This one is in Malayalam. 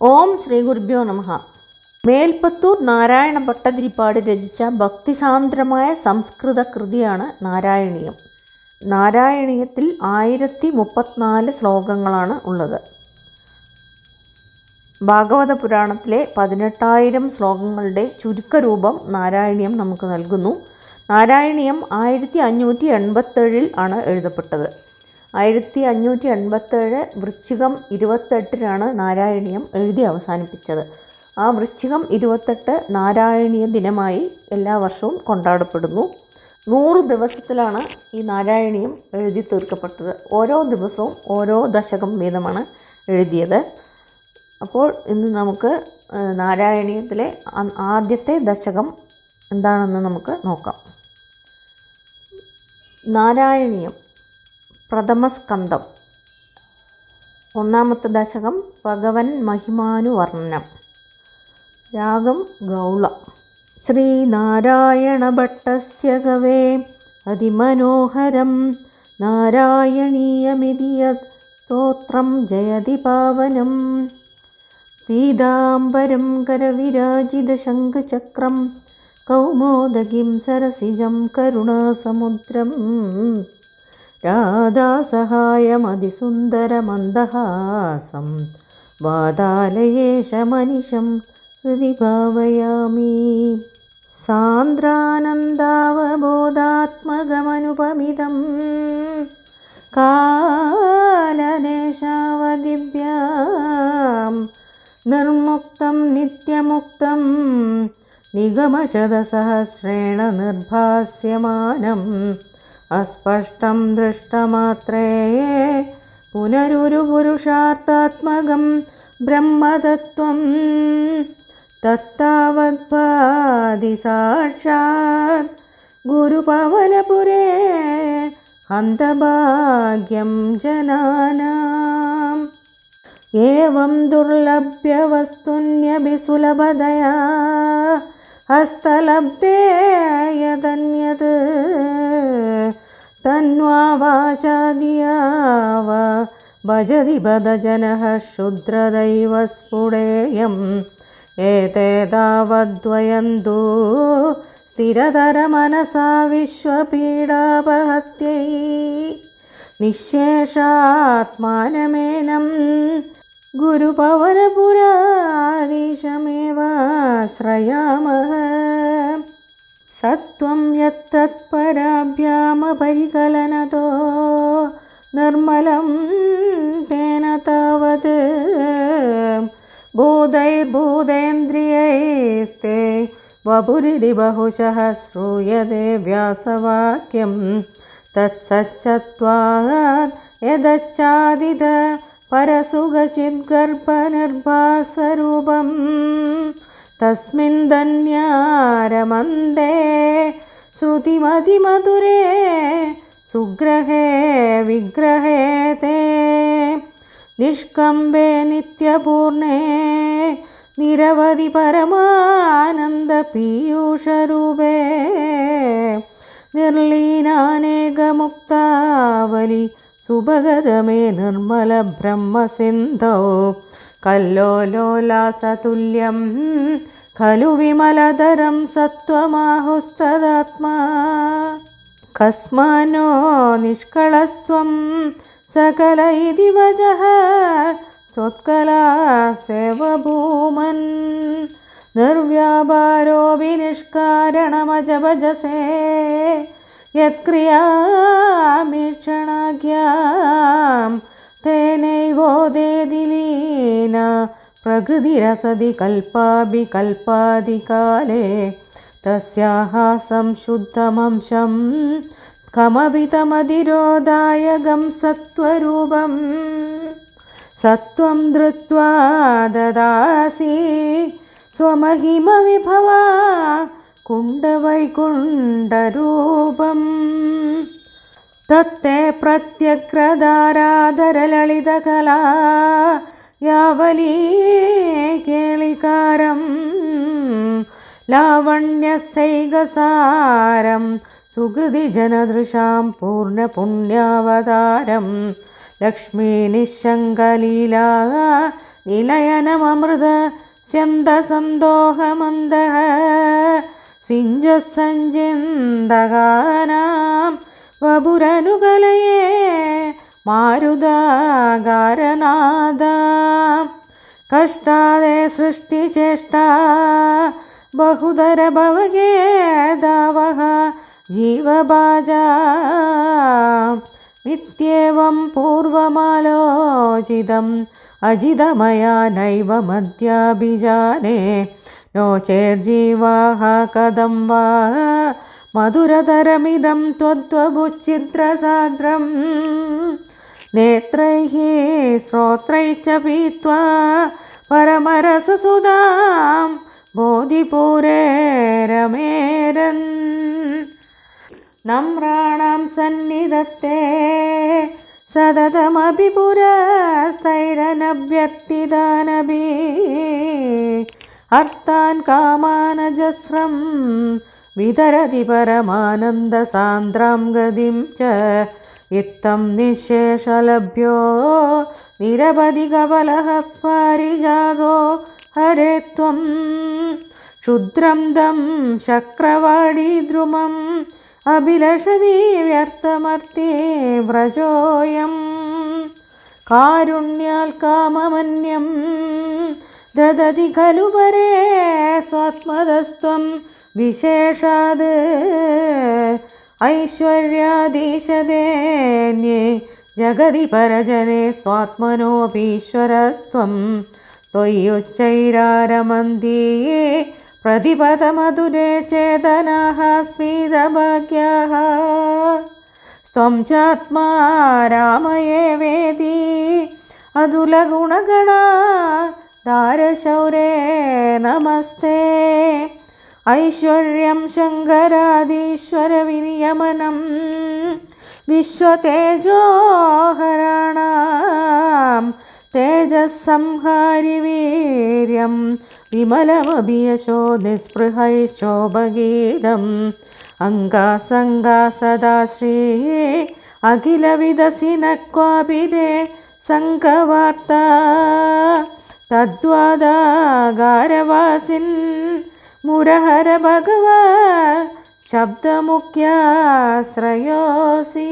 ഓം ശ്രീ ഗുരുഭ്യോ നമഃ. മേൽപ്പത്തൂർ നാരായണ ഭട്ടതിരിപ്പാട് രചിച്ച ഭക്തിസാന്ദ്രമായ സംസ്കൃത കൃതിയാണ് നാരായണീയം. നാരായണീയത്തിൽ 1034 ശ്ലോകങ്ങളാണ് ഉള്ളത്. ഭാഗവത പുരാണത്തിലെ 18,000 ശ്ലോകങ്ങളുടെ ചുരുക്കരൂപം നാരായണീയം നമുക്ക് നൽകുന്നു. നാരായണീയം 1587 ആണ് എഴുതപ്പെട്ടത്. 1587 വൃശ്ചികം 28 നാരായണീയം എഴുതി അവസാനിപ്പിച്ചത്. ആ വൃശ്ചികം 28 നാരായണീയ ദിനമായി എല്ലാ വർഷവും കൊണ്ടാടപ്പെടുന്നു. 100 ദിവസത്തിലാണ് ഈ നാരായണീയം എഴുതി തീർക്കപ്പെട്ടത്. ഓരോ ദിവസവും ഓരോ ദശകം വീതമാണ് എഴുതിയത്. അപ്പോൾ ഇന്ന് നമുക്ക് നാരായണീയത്തിലെ ആദ്യത്തെ ദശകം എന്താണെന്ന് നമുക്ക് നോക്കാം. നാരായണീയം പ്രഥമസ്കന്ധം. ഒന്നാമത്തെ ദശകം ഭഗവൻ മഹിമാനുവർണ്ണനം. രാഗം ഗൗള. ശ്രീനാരായണ ഭട്ടസ്യ കവേ അതിമനോഹരം നാരായണീയമിതി യത് സ്തോത്രം ജയതി പാവനം. പീതാംബരം കരവിരാജിത ശംഖചക്രം കൗമോദകിം സരസിജം കരുണാസമുദ്രം രാധാസഹായമതിസുന്ദരമന്ദഹാസം വാതാലയേശമനിശം ഹൃദി ഭാവയാമി. സാന്ദ്രാനന്ദാവബോധാത്മകമനുപമിതം കാലദേശാവദിഭ്യാം നിർമുക്തം നിത്യമുക്തം നിഗമശതസഹസ്രേണ നിർഭാസ്യമാനം അസ്പഷ്ടം ദൃഷ്ടമാത്രേ പുനരുരുപുരുഷാർത്ഥാത്മകം ബ്രഹ്മതത്വം തത്താവദ്ഭാതി സാക്ഷാത് ഗുരുപവനപുരേ ഹന്തഭാഗ്യം ജനാനാം. ഏവം ദുർലഭ്യവസ്തുന്യഭിസുലഭതയാ ഹസ്തലബ്ധേ യദന്യത് തന്വാ വാചാദിയാവ ഭജതി ബദജനഃ ക്ഷുദ്രദൈവ സ്ഫുടേയം ഏതേതാവദ്വയന്തു സ്ഥിരതരമനസാ വിശ്വപീഡാപഹത്यै നിശേഷാത്മാനമേനം ഗുരുപവനപുരാധീശമേവാശ്രയാമഃ. സത്വം യത്തത്പരാഭ്യാമപരികലനതോ നിർമ്മലം തേന താവത് ഭൂതൈർഭൂതേന്ദ്രിയൈസ്തേ വപുരിരിബഹുശഃ ശ്രൂയതേ വ്യാസവാക്യം തത്സച്ചത്വാത് യദച്ചാദിത പരസുഖചിദ്ഗർഭനിർഭാസരൂപം തസ്മിൻ ധന്യാരമന്ദേ ശ്രുതിമതിമധുരേ സുഗ്രഹേ വിഗ്രഹേ തേ നിഷ്കമ്പേ നിത്യപൂർണേ നിരവധി പരമാനന്ദ പീയൂഷരൂപേ നിർലീനാനേകമുക്താവലി സുഭഗതമേ നിർമ്മല ബ്രഹ്മസിന്ധൗ കല്ലോലോലാസതുല്യം ഖലു വിമലധരം സത്വമാഹുസ്തദാത്മാ. കസ്മാനോ നിഷ്കളസ്ത്വം സകല ഇതി വചഃ ത്വത്കലാസ്യേവ ഭൂമൻ നിർവ്യാപാരോപി നിഷ്കാരണമജഭജസേ യത്ക്രിയാമീക്ഷണാഖ്യാം തേനൈവോദേതി ലീന പ്രകൃതിരസതി കൽപ്പാഭി കൽപ്പാദികാലേ തസ്യാഹ സംശുദ്ധമംശം കമപിതമതിരോധായകം സത്വരൂപം സത്വം ധൃത്വാ ദദാസി സ്വമഹിമ വിഭവാ കുണ്ഡവൈകുണ്ഠരൂപം തത്തേ പ്രത്യഗ്രധാരാധരലളിതകലാ യാവലീ കേളികാരം ലാവണ്യസൈകസാരം സുഗതിജനദൃശാം പൂർണ്ണപുണ്യാവതാരം ലക്ഷ്മീ നിശങ്കലീലാ നിലയനമൃത സ്യന്തസന്തോഹമന്ദഃ സിഞ്ജസഞ്ജിന്തകാനാം വപുരനുകലയേ മാരുതാകാരനാദാം കഷ്ടാദേ സൃഷ്ടിചേഷ്ടാ ബഹുധര ഭവഗേദാവഹ ജീവഭാജാ നിത്യേവം പൂർവമാലോചിതം അജിതമയാ നൈവ മദ്യാഭിജാനേ നോ ചേർജീവാഃ കഥം വാ മധുരതരമിദം ത്വദ്വഭുച്ഛിദ്രസാന്ദ്രം നേത്രൈഃ ശ്രോത്രൈശ്ച പീത്വാ പരമരസസുധാം ബോധിപൂരേ രമേരൻ നമ്രാണാം സന്നിധത്തെ സതതമപി പുരസ്ഥൈരനഭ്യർത്ഥിതാനഭി അർത്ഥാൻ കാമാനജസ്രം വിതരതി പരമാനന്ദസാന്ദ്രാം ഗതിം ച ഇത്തം നിശേഷലഭ്യോ നിരവധി കവലഃ പാരിജാതോ ഹരേ ത്വം ക്ഷുദ്രം ദം ശക്രവാടീദ്രുമം അഭിലഷതി വ്യർത്ഥമർത്തി വ്രജോയം കാരുണ്യാൽ കാമമന്യം ദദതി ഖലു പരേ സ്വാത്മതസ്ത്വം വിശേഷാത് ഐശ്വര്യാധീശദേന്യേ ജഗതി പരജനേ സ്വാത്മനോപീശ്വരസ്ത്വം ത്വയ്യുച്ചൈരാരമന്തി പ്രതിപദമധുരേ ചേതനാഃ സ്മിതഭാഗ്യാഃ സ്ത്വം ചാത്മാ രാമയേ വേദി അതുലഗുണഗണാ ധാരശൗരേ നമസ്തേ ഐശ്വര്യം ശങ്കരാദീശ്വരവിനിയമനം വിശ്വതേജോഹരാണാം തേജസ്സംഹാരി വീര്യം വിമലമഭിയശോ നിസ്പൃഹൈശോഭഗീതം അംഗാസംഗാ സദാ ശ്രീ അഖിലവിദസിനക്വാപി തേ സംഘവാർത്താ തദ്വാദാകാരവാസിൻ മുരഹര ഭഗവാ ശബ്ദമുഖ്യാശ്രയോസി.